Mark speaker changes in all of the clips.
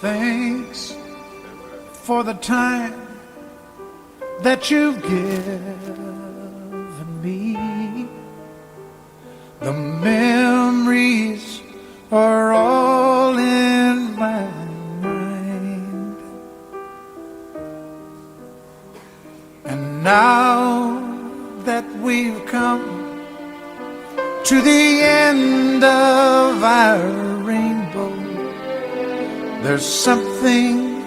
Speaker 1: Thanks for the time that you've given me. The memories are all in my mind. And now that we've come to the end of our rainbow, there's something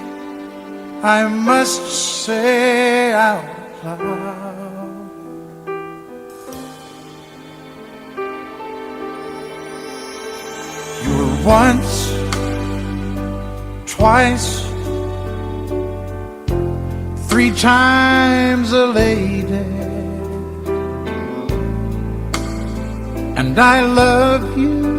Speaker 1: I must say out loud. You were once, twice, 3 times a lady, and I love you.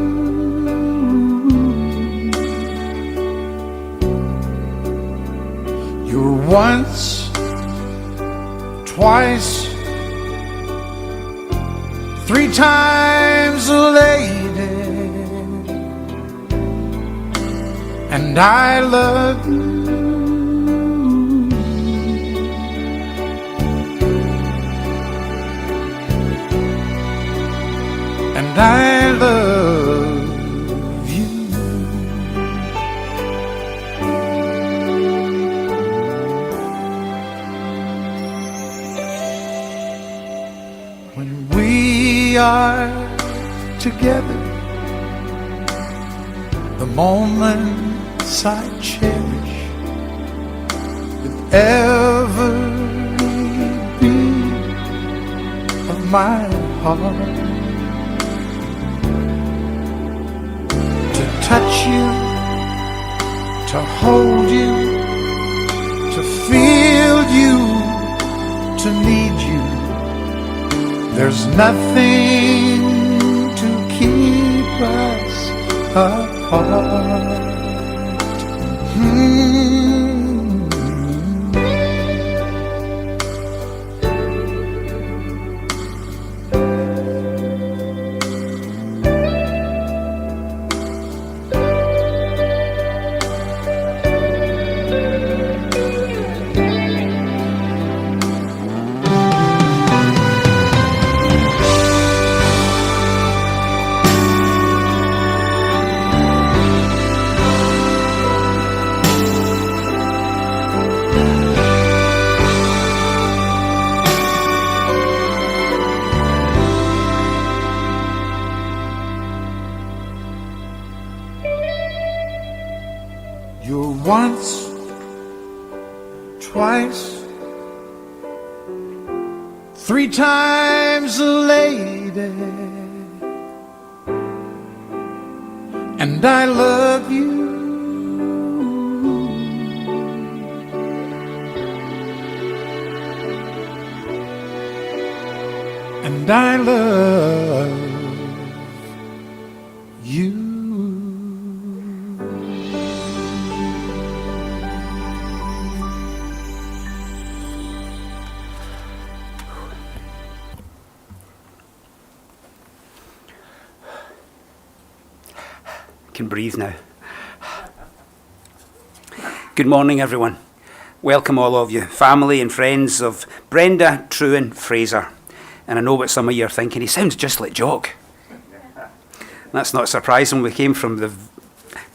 Speaker 1: You're once, twice, 3 times a lady, and I love you. And I love you. When we are together, the moments I cherish with every beat of my heart. Touch you, to hold you, to feel you, to need you. There's nothing to keep us apart. You're once, twice, 3 times a lady, and I love you. And I love you.
Speaker 2: Can breathe now. Good morning, everyone. Welcome all of you, family and friends of Brenda Fraser. And I know what some of you are thinking, he sounds just like Jock. That's not surprising, we came from the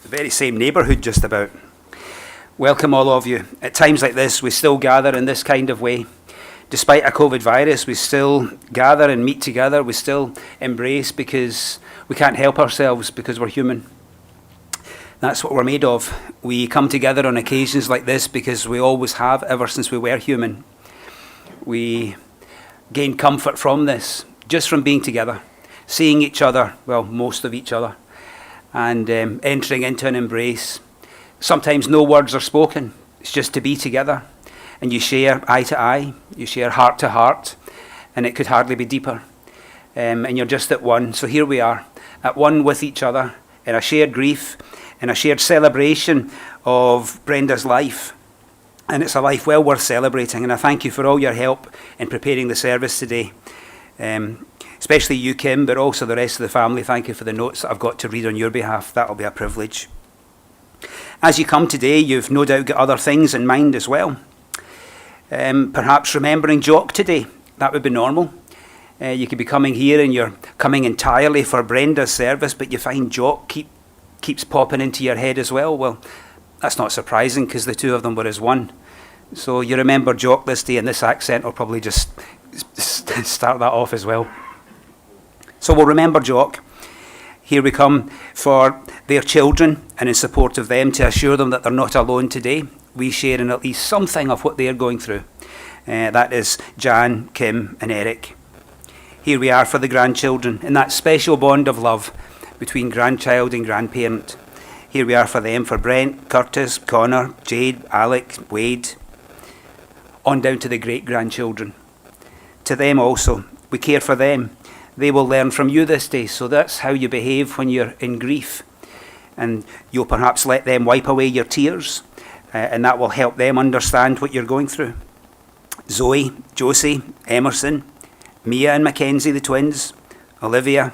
Speaker 2: very same neighbourhood just about. Welcome all of you. At times like this, we still gather in this kind of way. Despite a COVID virus, we still gather and meet together, we still embrace because we can't help ourselves because we're human. That's what we're made of. We come together on occasions like this because we always have, ever since we were human. We gain comfort from this, just from being together, seeing each other, well, most of each other, and entering into an embrace. Sometimes no words are spoken, it's just to be together. And you share eye to eye, you share heart to heart, and it could hardly be deeper. And you're just at one. So here we are, at one with each other, in a shared grief, in a shared celebration of Brenda's life. And it's a life well worth celebrating. And I thank you for all your help in preparing the service today. Especially you, Kim, but also the rest of the family. Thank you for the notes that I've got to read on your behalf. That'll be a privilege. As you come today, you've no doubt got other things in mind as well. Perhaps remembering Jock today. That would be normal. You could be coming here and you're coming entirely for Brenda's service, but you find Jock keeps popping into your head as well. Well, that's not surprising because the two of them were as one. So you remember Jock this day, and this accent will probably just start that off as well. So we'll remember Jock. Here we come for their children and in support of them to assure them that they're not alone today. We share in at least something of what they're going through. That is Jan, Kim and Eric. Here we are for the grandchildren in that special bond of love between grandchild and grandparent. Here we are for them, for Brent, Curtis, Connor, Jade, Alec, Wade, on down to the great-grandchildren. To them also, we care for them. They will learn from you this day, so that's how you behave when you're in grief. And you'll perhaps let them wipe away your tears, and that will help them understand what you're going through. Zoe, Josie, Emerson, Mia and Mackenzie, the twins, Olivia,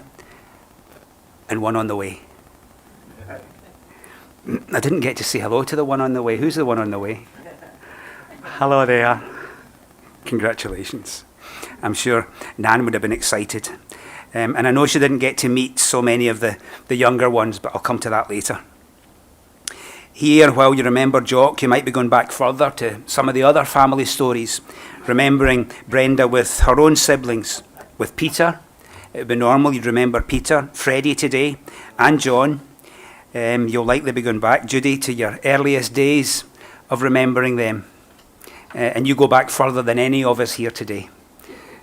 Speaker 2: and one on the way. I didn't get to say hello to the one on the way. Who's the one on the way? Hello there. Congratulations. I'm sure Nan would have been excited. And I know she didn't get to meet so many of the younger ones, but I'll come to that later. Here, while you remember Jock, you might be going back further to some of the other family stories, remembering Brenda with her own siblings, with Peter. It would be normal you'd remember Peter, Freddie today, and John. You'll likely be going back, Judy, to your earliest days of remembering them. And you go back further than any of us here today.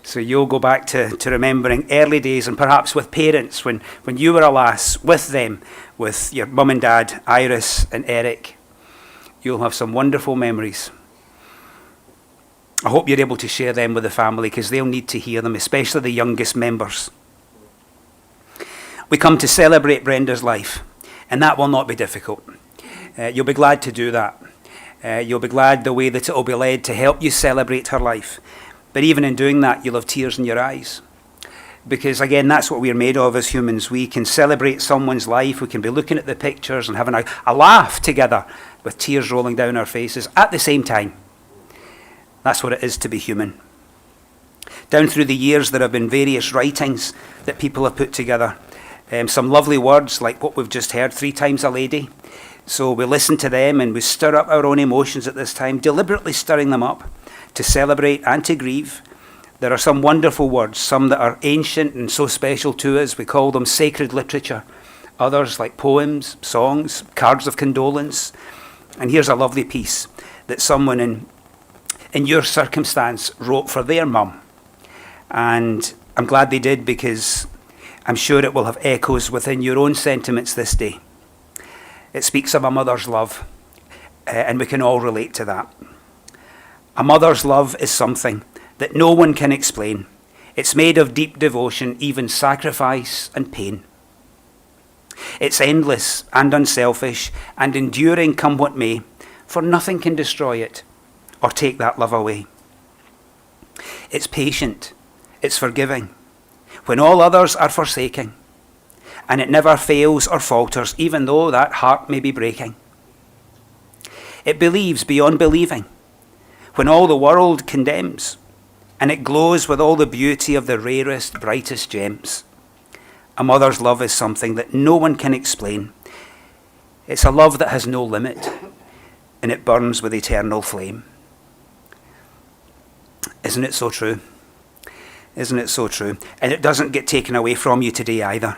Speaker 2: So you'll go back to remembering early days, and perhaps with parents, when you were a lass, with them, with your mum and dad, Iris and Eric. You'll have some wonderful memories. I hope you're able to share them with the family, because they'll need to hear them, especially the youngest members. We come to celebrate Brenda's life, and that will not be difficult. You'll be glad to do that. You'll be glad the way that it will be led to help you celebrate her life. But even in doing that, you'll have tears in your eyes. Because again, that's what we're made of as humans. We can celebrate someone's life. We can be looking at the pictures and having a laugh together with tears rolling down our faces at the same time. That's what it is to be human. Down through the years, there have been various writings that people have put together. Some lovely words like what we've just heard, 3 times a lady. So we listen to them and we stir up our own emotions at this time, deliberately stirring them up to celebrate and to grieve. There are some wonderful words, some that are ancient and so special to us. We call them sacred literature. Others like poems, songs, cards of condolence. And here's a lovely piece that someone in your circumstance wrote for their mum. And I'm glad they did, because I'm sure it will have echoes within your own sentiments this day. It speaks of a mother's love, and we can all relate to that. A mother's love is something that no one can explain. It's made of deep devotion, even sacrifice and pain. It's endless and unselfish and enduring come what may, for nothing can destroy it or take that love away. It's patient, it's forgiving, when all others are forsaking, and it never fails or falters, even though that heart may be breaking. It believes beyond believing, when all the world condemns, and it glows with all the beauty of the rarest, brightest gems. A mother's love is something that no one can explain. It's a love that has no limit, and it burns with eternal flame. Isn't it so true? Isn't it so true? And it doesn't get taken away from you today either.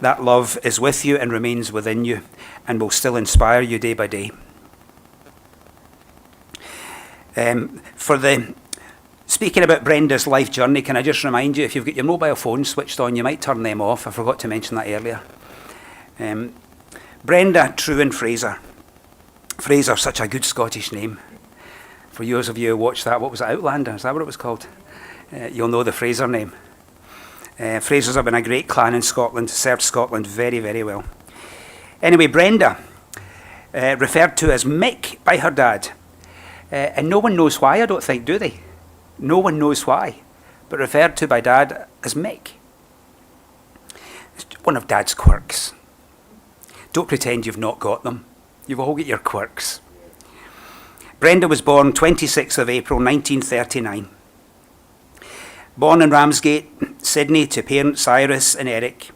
Speaker 2: That love is with you and remains within you, and will inspire you day by day. Speaking about Brenda's life journey, can I just remind you, if you've got your mobile phone switched on, you might turn them off. I forgot to mention that earlier. Brenda Fraser. Fraser, such a good Scottish name. For those of you who watched that, what was it, Outlander? Is that what it was called? You'll know the Fraser name. Frasers have been a great clan in Scotland, served Scotland very, very well. Anyway, Brenda, referred to as Mick by her dad. And no one knows why, I don't think, do they? No one knows why, but referred to by Dad as Mick. It's one of Dad's quirks. Don't pretend you've not got them. You've all got your quirks. Brenda was born 26th of April 1939. Born in Ramsgate, Sydney, to parents Cyrus and Eric.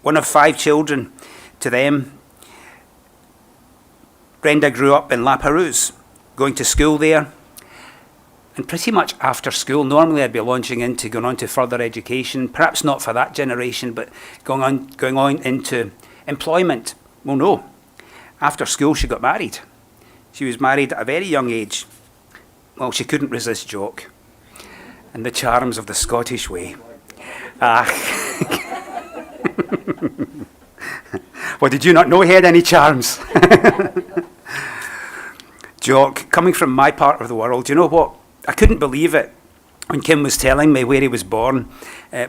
Speaker 2: One of 5 children to them. Brenda grew up in La Perouse, going to school there. And pretty much after school, normally I'd be launching into going on to further education, perhaps not for that generation, but going on into employment. Well, no. After school, she got married. She was married at a very young age. Well, she couldn't resist Jock and the charms of the Scottish way. Well, did you not know he had any charms? Jock, coming from my part of the world, you know what? I couldn't believe it when Kim was telling me where he was born.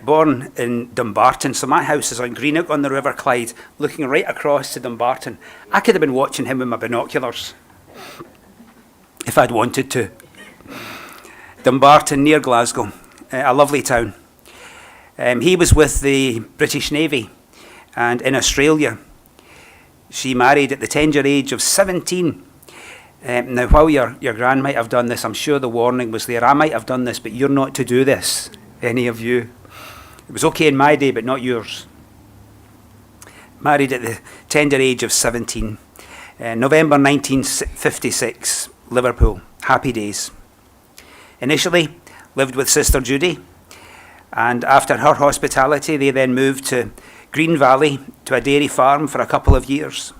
Speaker 2: Born in Dumbarton, so my house is on Greenock on the River Clyde, looking right across to Dumbarton. I could have been watching him with my binoculars if I'd wanted to. Dumbarton, near Glasgow, a lovely town. He was with the British Navy, and in Australia. She married at the tender age of 17. Now, while your gran might have done this, I'm sure the warning was there. I might have done this, but you're not to do this, any of you. It was okay in my day, but not yours. Married at the tender age of 17. November 1956, Liverpool. Happy days. Initially, lived with Sister Judy, and after her hospitality, they then moved to Green Valley, to a dairy farm for a couple of years.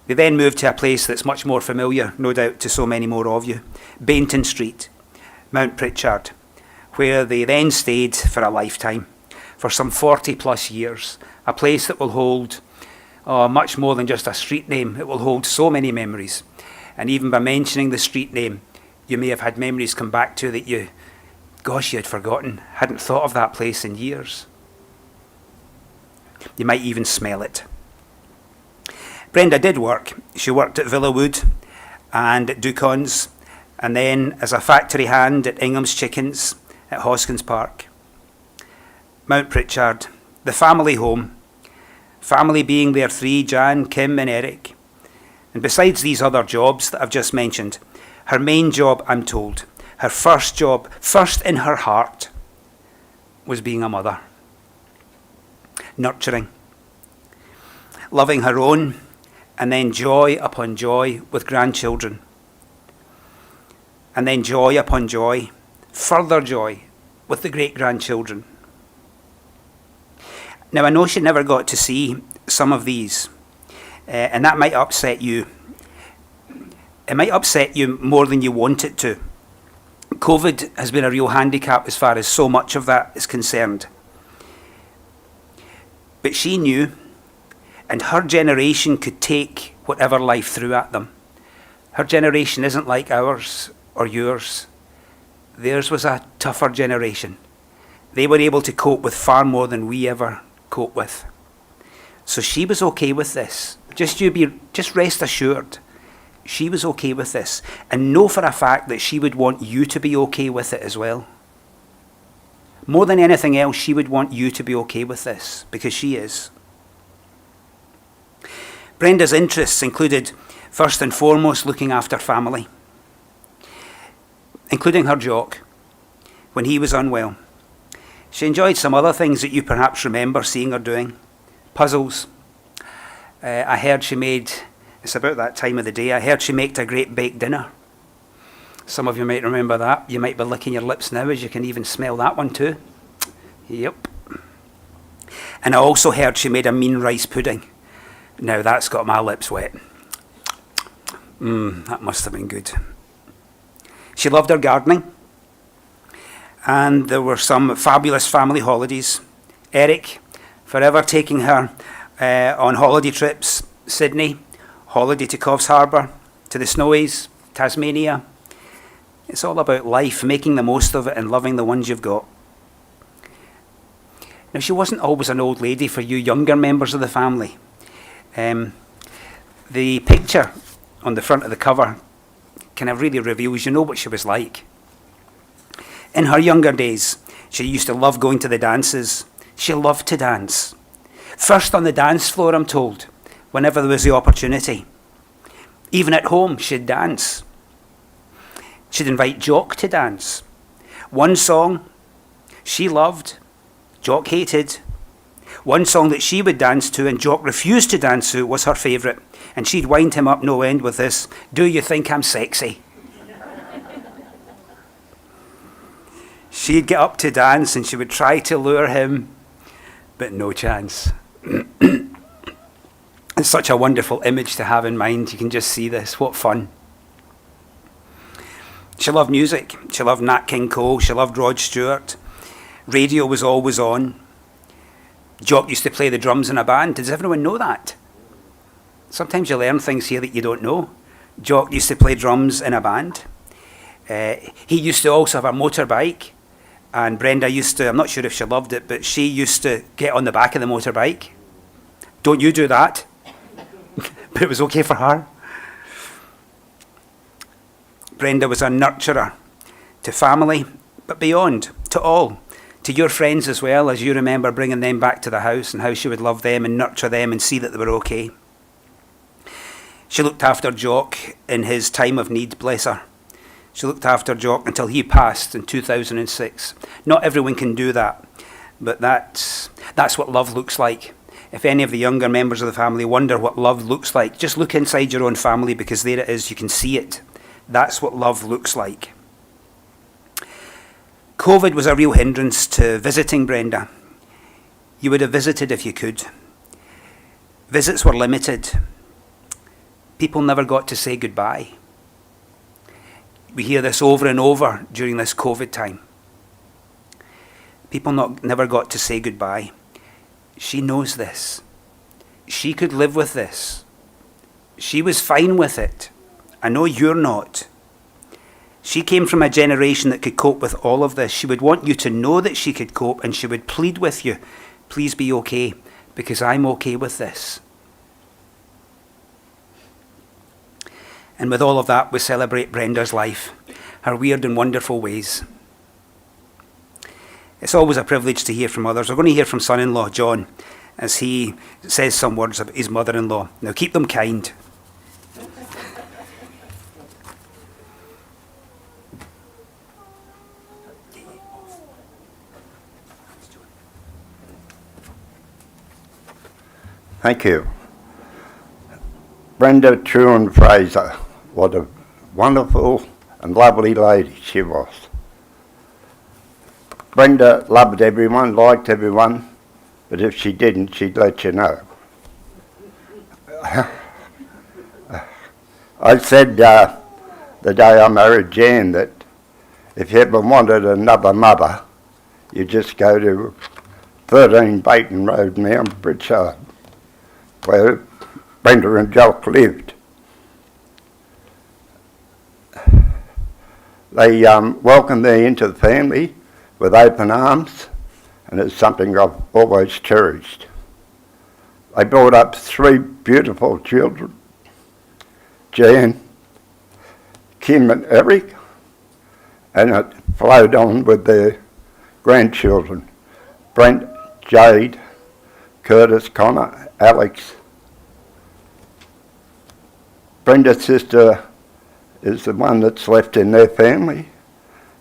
Speaker 2: They then moved to a place that's much more familiar, no doubt, to so many more of you, Bainton Street, Mount Pritchard, where they then stayed for a lifetime, for some 40 plus years, a place that will hold much more than just a street name. It will hold so many memories. And even by mentioning the street name, you may have had memories come back to that you had forgotten, hadn't thought of that place in years. You might even smell it. Brenda did work. She worked at Villawood and at Ducon's, and then as a factory hand at Ingham's Chickens at Hoskins Park. Mount Pritchard, the family home, family being their 3, Jan, Kim and Eric. And besides these other jobs that I've just mentioned, her main job, I'm told, her first job, first in her heart, was being a mother. Nurturing. Loving her own, and then joy upon joy with grandchildren. And then joy upon joy, further joy with the great-grandchildren. Now, I know she never got to see some of these, and that might upset you. It might upset you more than you want it to. COVID has been a real handicap as far as so much of that is concerned. But she knew, and her generation could take whatever life threw at them. Her generation isn't like ours or yours. Theirs was a tougher generation. They were able to cope with far more than we ever cope with. So she was okay with this. Just rest assured, she was okay with this. And know for a fact that she would want you to be okay with it as well. More than anything else, she would want you to be okay with this, because she is. Brenda's interests included, first and foremost, looking after family, including her Jock, when he was unwell. She enjoyed some other things that you perhaps remember seeing her doing. Puzzles. I heard she made, it's about that time of the day, I heard she made a great baked dinner. Some of you might remember that. You might be licking your lips now as you can even smell that one too. Yep. And I also heard she made a mean rice pudding. Now that's got my lips wet. That must have been good. She loved her gardening. And there were some fabulous family holidays. Eric, forever taking her on holiday trips. Sydney, holiday to Coffs Harbour, to the Snowies, Tasmania. It's all about life, making the most of it and loving the ones you've got. Now, she wasn't always an old lady for you younger members of the family. The picture on the front of the cover kind of really reveals, you know, what she was like. In her younger days, she used to love going to the dances. She loved to dance. First on the dance floor, I'm told, whenever there was the opportunity. Even at home, she'd dance. She'd invite Jock to dance. One song she loved, Jock hated. One song that she would dance to and Jock refused to dance to was her favourite. And she'd wind him up no end with this, "Do you think I'm sexy?" She'd get up to dance and she would try to lure him, but no chance. It's such a wonderful image to have in mind. You can just see this. What fun. She loved music. She loved Nat King Cole. She loved Rod Stewart. Radio was always on. Jock used to play the drums in a band. Does everyone know that? Sometimes you learn things here that you don't know. Jock used to play drums in a band. He used to also have a motorbike. And Brenda used to, I'm not sure if she loved it, but she used to get on the back of the motorbike. Don't you do that? But it was okay for her. Brenda was a nurturer to family, but beyond, to all, to your friends as well, as you remember bringing them back to the house and how she would love them and nurture them and see that they were okay. She looked after Jock in his time of need, bless her. She looked after Jock until he passed in 2006. Not everyone can do that, but that's what love looks like. If any of the younger members of the family wonder what love looks like, just look inside your own family, because there it is, you can see it. That's what love looks like. COVID was a real hindrance to visiting Brenda. You would have visited if you could. Visits were limited. People never got to say goodbye. We hear this over and over during this COVID time. People never got to say goodbye. She knows this. She could live with this. She was fine with it. I know you're not. She came from a generation that could cope with all of this. She would want you to know that she could cope, and she would plead with you, please be okay, because I'm okay with this. And with all of that, we celebrate Brenda's life, her weird and wonderful ways. It's always a privilege to hear from others. We're going to hear from son-in-law John as he says some words about his mother-in-law. Now keep them kind.
Speaker 3: Thank you. Brenda Fraser, what a wonderful and lovely lady she was. Brenda loved everyone, liked everyone, but if she didn't, she'd let you know. I said the day I married Jan that if you ever wanted another mother, you just go to 13 Baton Road, Mount Pritchard, where Brenda and Jock lived. They welcomed me into the family with open arms, and it's something I've always cherished. They brought up 3 beautiful children, Jan, Kim and Eric, and it flowed on with their grandchildren, Brent, Jade, Curtis, Connor, Alex. Brenda's sister is the one that's left in their family.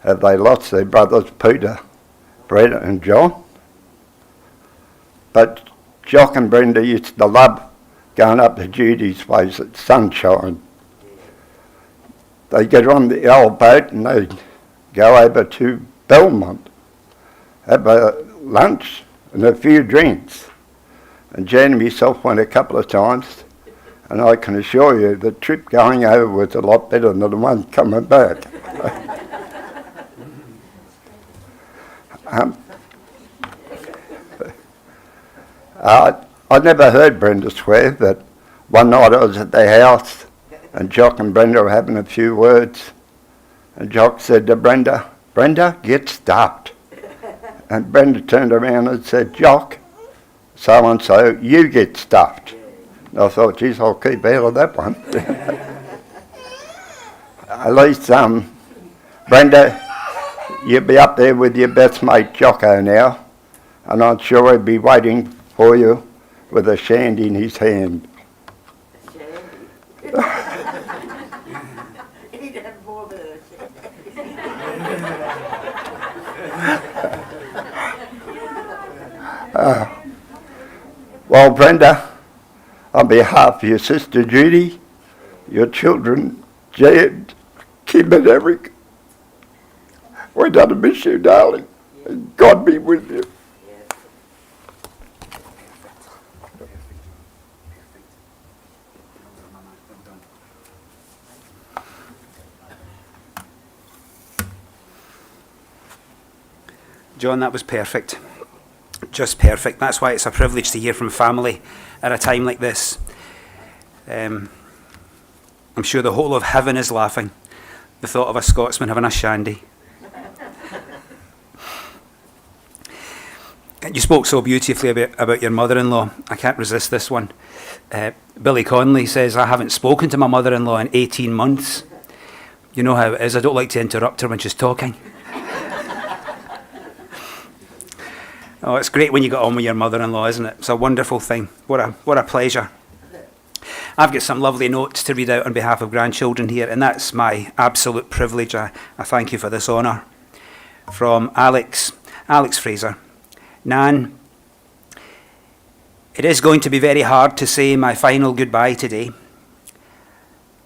Speaker 3: Have they lost their brothers, Peter, Brett and John? But Jock and Brenda used to love going up to Judy's place at Sunshine. They'd get on the old boat and they'd go over to Belmont, have a lunch and a few drinks. And Jan and myself went a couple of times, and I can assure you the trip going over was a lot better than the one coming back. I never heard Brenda swear, but one night I was at their house and Jock and Brenda were having a few words, and Jock said to Brenda, "Brenda, get stuffed." And Brenda turned around and said, "Jock, so-and-so, you get stuffed." And I thought, geez, I'll keep out of that one. At least, Brenda, you'll be up there with your best mate Jocko now, and I'm sure he'll be waiting for you with a shandy in his hand. Well, Brenda, on behalf of your sister Judy, your children, Jed, Kim and Eric, we're going to miss you, darling. God be with you.
Speaker 2: John, that was perfect. Just perfect. That's why it's a privilege to hear from family at a time like this. I'm sure the whole of heaven is laughing, the thought of a Scotsman having a shandy. You spoke so beautifully about your mother-in-law. I can't resist this one. Billy Conley says, I haven't spoken to my mother-in-law in 18 months. You know how it is. I don't like to interrupt her when she's talking. Oh, it's great when you get on with your mother-in-law, isn't it? It's a wonderful thing. What a pleasure. I've got some lovely notes to read out on behalf of grandchildren here, and that's my absolute privilege. I thank you for this honour. From Alex Fraser. Nan, it is going to be very hard to say my final goodbye today.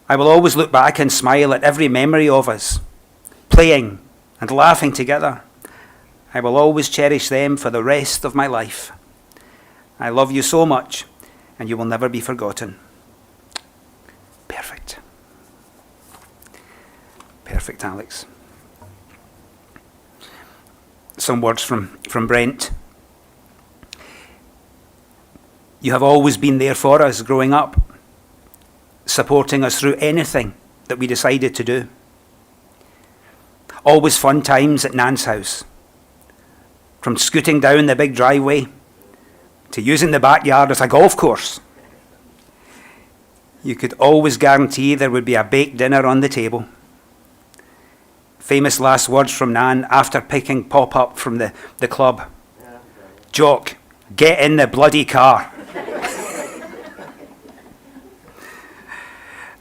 Speaker 2: I will always look back and smile at every memory of us, playing and laughing together. I will always cherish them for the rest of my life. I love you so much, and you will never be forgotten. Perfect. Perfect, Alex. Some words from Brent. You have always been there for us growing up, supporting us through anything that we decided to do. Always fun times at Nan's house. From scooting down the big driveway to using the backyard as a golf course. You could always guarantee there would be a baked dinner on the table. Famous last words from Nan after picking Pop up from the club. Jock, get in the bloody car.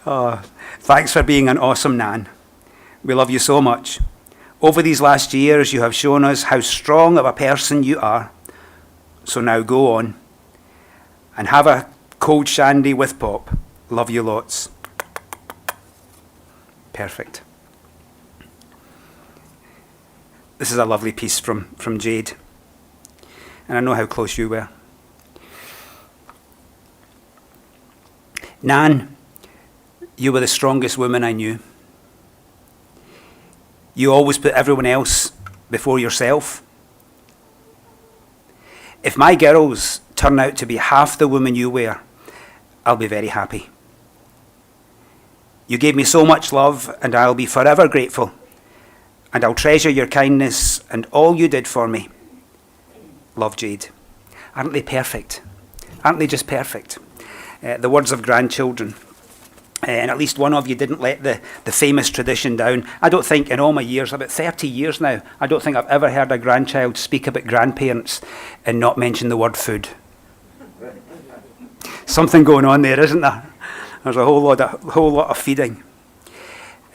Speaker 2: Oh, thanks for being an awesome Nan. We love you so much. Over these last years, you have shown us how strong of a person you are. So now go on and have a cold shandy with Pop. Love you lots. Perfect. This is a lovely piece from Jade. And I know how close you were. Nan, you were the strongest woman I knew. You always put everyone else before yourself. If my girls turn out to be half the woman you were, I'll be very happy. You gave me so much love, and I'll be forever grateful. And I'll treasure your kindness and all you did for me. Love, Jade. Aren't they perfect? Aren't they just perfect? The words of grandchildren. And at least one of you didn't let the famous tradition down. I don't think in all my years, about 30 years now, I don't think I've ever heard a grandchild speak about grandparents and not mention the word food. Something going on there, isn't there? There's a whole lot of feeding.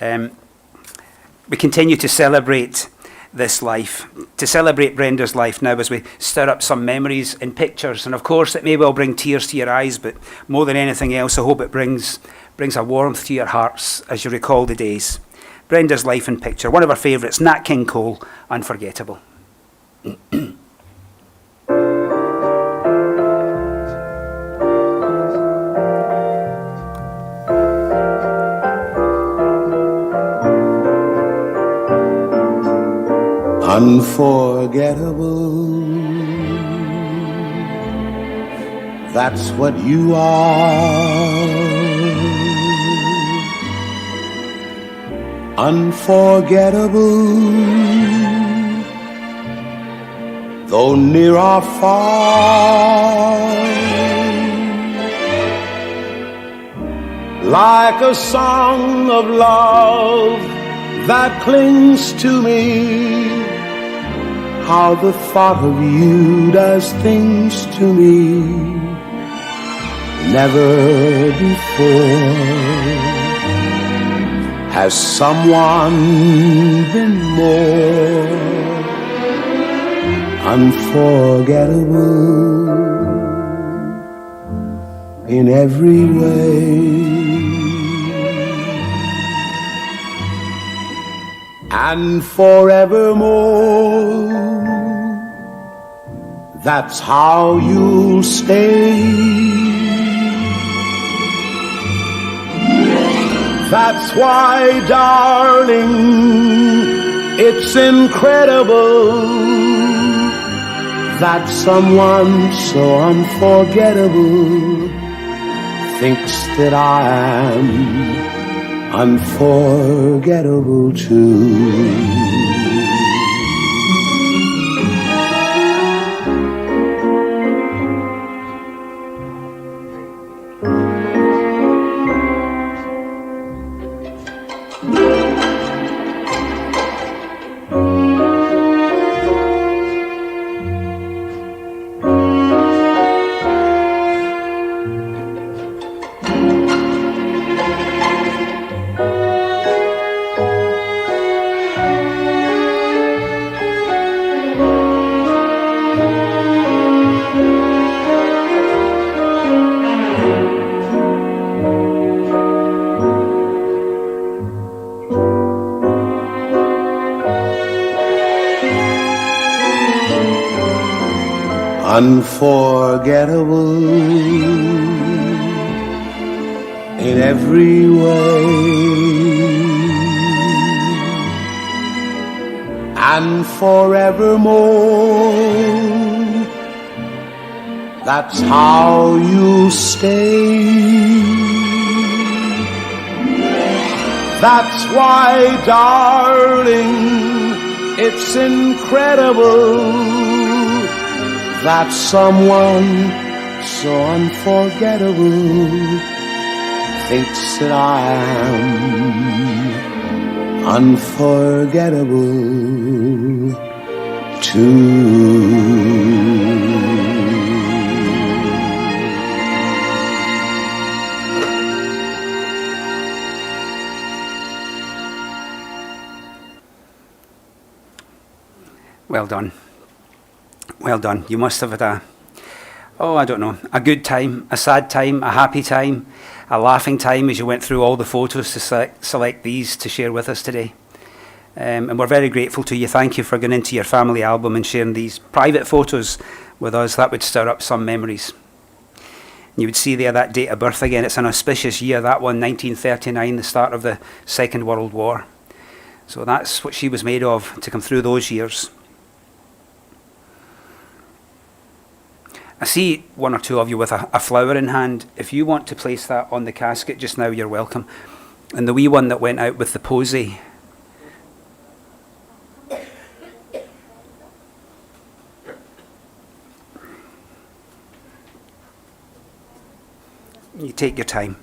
Speaker 2: We continue to celebrate this life, to celebrate Brenda's life now as we stir up some memories in pictures. And of course, it may well bring tears to your eyes, but more than anything else, I hope it brings a warmth to your hearts as you recall the days. Brenda's life in picture, one of our favourites, Nat King Cole, Unforgettable.
Speaker 4: Unforgettable, that's what you are. Unforgettable, though near or far. Like a song of love that clings to me, how the thought of you does things to me never before. Has someone been more unforgettable in every way. And forevermore, that's how you'll stay. That's why, darling, it's incredible that someone so unforgettable thinks that I am unforgettable too. Unforgettable in every way, and forevermore, that's how you stay. That's why, darling, it's incredible that someone so unforgettable thinks that I am unforgettable too.
Speaker 2: Well done. Well done. You must have had a good time, a sad time, a happy time, a laughing time as you went through all the photos to select these to share with us today. And we're very grateful to you. Thank you for going into your family album and sharing these private photos with us. That would stir up some memories. And you would see there that date of birth again. It's an auspicious year, that one, 1939, the start of the Second World War. So that's what she was made of, to come through those years. I see one or two of you with a flower in hand. If you want to place that on the casket just now, you're welcome. And the wee one that went out with the posy. You take your time.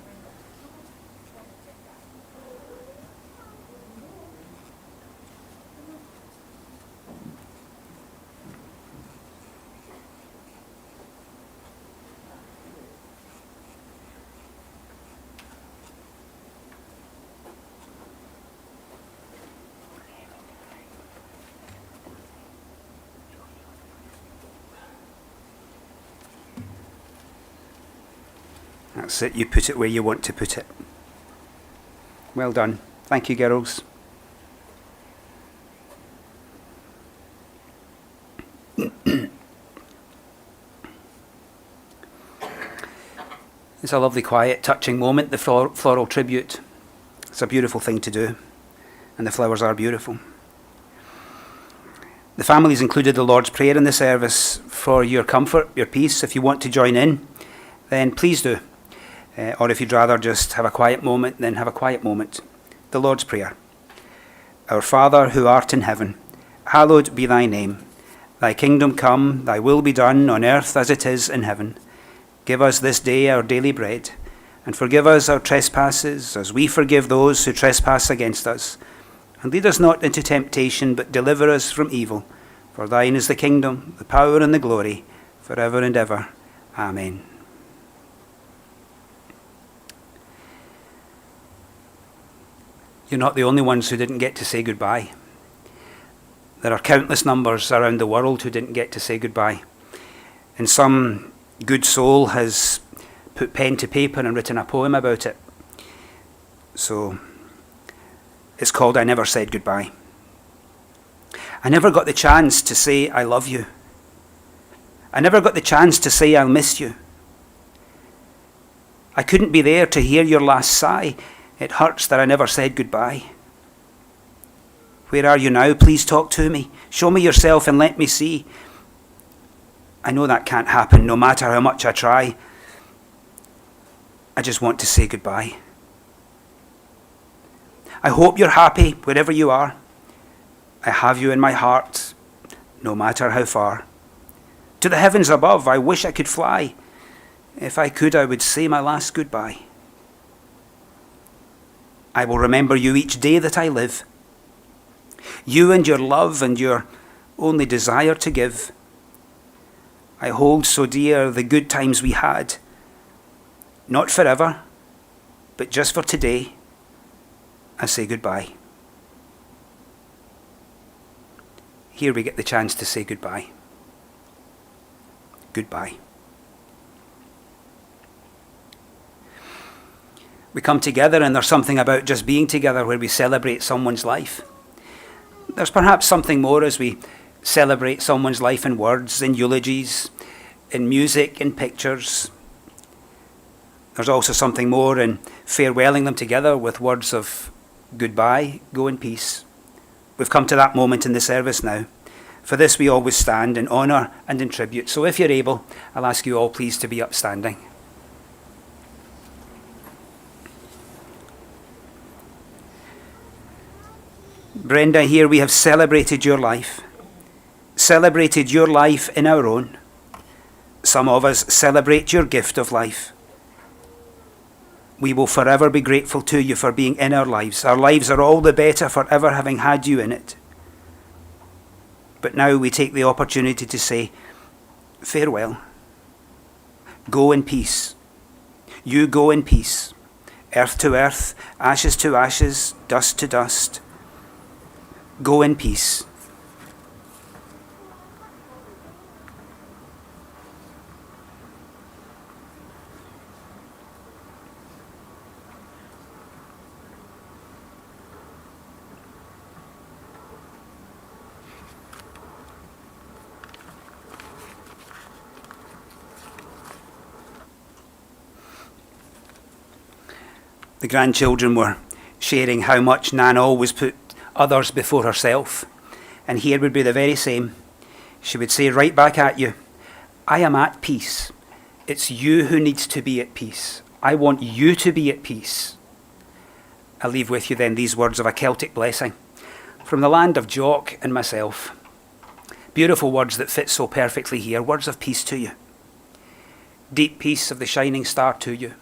Speaker 2: That's it, you put it where you want to put it. Well done. Thank you, girls. It's a lovely, quiet, touching moment, the floral tribute. It's a beautiful thing to do, and the flowers are beautiful. The family's included the Lord's Prayer in the service for your comfort, your peace. If you want to join in, then please do. Or if you'd rather just have a quiet moment, then have a quiet moment. The Lord's Prayer. Our Father, who art in heaven, hallowed be thy name. Thy kingdom come, thy will be done on earth as it is in heaven. Give us this day our daily bread, and forgive us our trespasses, as we forgive those who trespass against us. And lead us not into temptation, but deliver us from evil. For thine is the kingdom, the power, and the glory, forever and ever. Amen. You're not the only ones who didn't get to say goodbye. There are countless numbers around the world who didn't get to say goodbye. And some good soul has put pen to paper and written a poem about it. So it's called I Never Said Goodbye. I never got the chance to say I love you. I never got the chance to say I'll miss you. I couldn't be there to hear your last sigh. It hurts that I never said goodbye. Where are you now? Please talk to me. Show me yourself and let me see. I know that can't happen no matter how much I try. I just want to say goodbye. I hope you're happy wherever you are. I have you in my heart, no matter how far. To the heavens above, I wish I could fly. If I could, I would say my last goodbye. I will remember you each day that I live. You and your love and your only desire to give. I hold so dear the good times we had. Not forever, but just for today, I say goodbye. Here we get the chance to say goodbye. Goodbye. We come together and there's something about just being together where we celebrate someone's life. There's perhaps something more as we celebrate someone's life in words, in eulogies, in music, in pictures. There's also something more in farewelling them together with words of goodbye, go in peace. We've come to that moment in the service now. For this we always stand in honour and in tribute. So if you're able, I'll ask you all please to be upstanding. Brenda, here we have celebrated your life in our own. Some of us celebrate your gift of life. We will forever be grateful to you for being in our lives. Our lives are all the better for ever having had you in it. But now we take the opportunity to say, farewell. Go in peace. You go in peace. Earth to earth, ashes to ashes, dust to dust. Go in peace. The grandchildren were sharing how much Nan always put others before herself. And here would be the very same. She would say right back at you, I am at peace. It's you who needs to be at peace. I want you to be at peace. I leave with you then these words of a Celtic blessing from the land of Jock and myself. Beautiful words that fit so perfectly here. Words of peace to you. Deep peace of the shining star to you.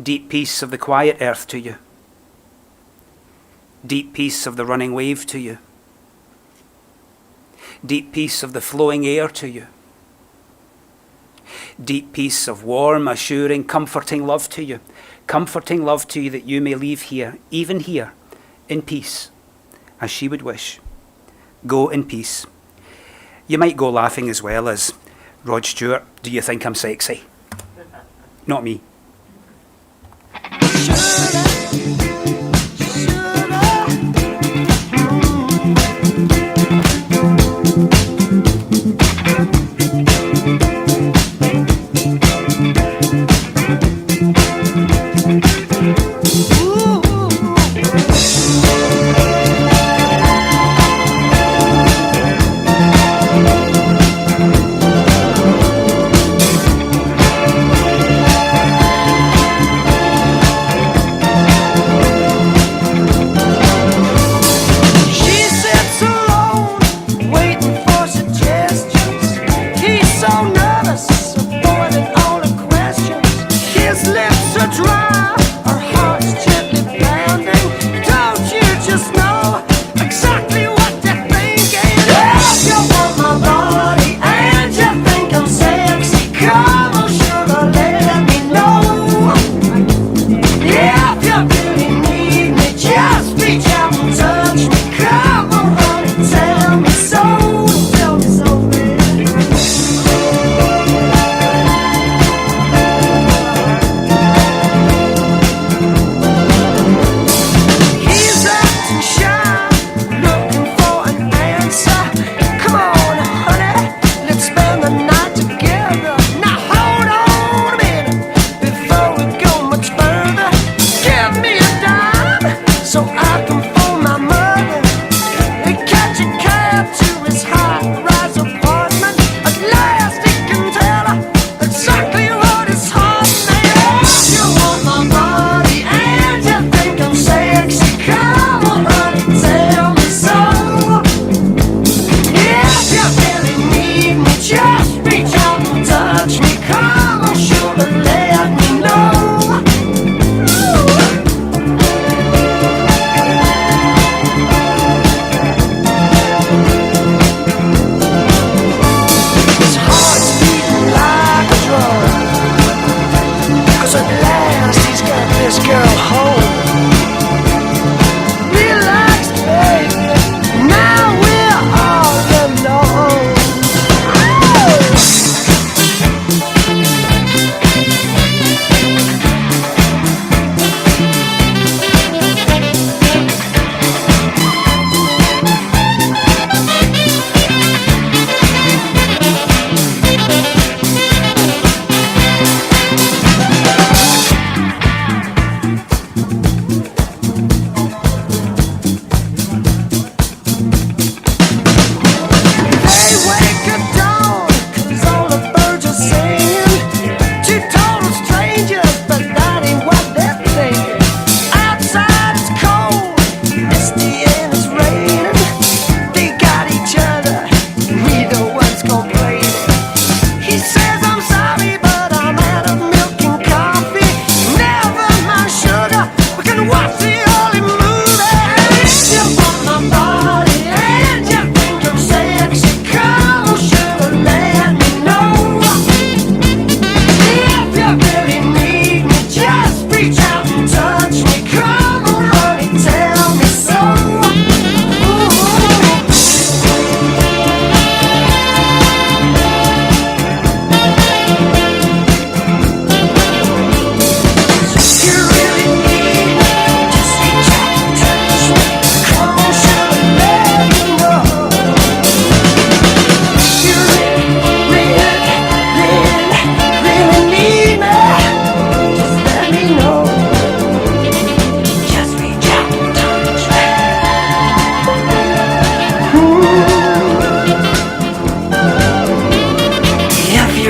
Speaker 2: Deep peace of the quiet earth to you. Deep peace of the running wave to you. Deep peace of the flowing air to you. Deep peace of warm, assuring, comforting love to you. Comforting love to you that you may leave here, even here, in peace, as she would wish. Go in peace. You might go laughing as well as Rod Stewart, do you think I'm sexy? Not me.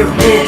Speaker 5: we're in.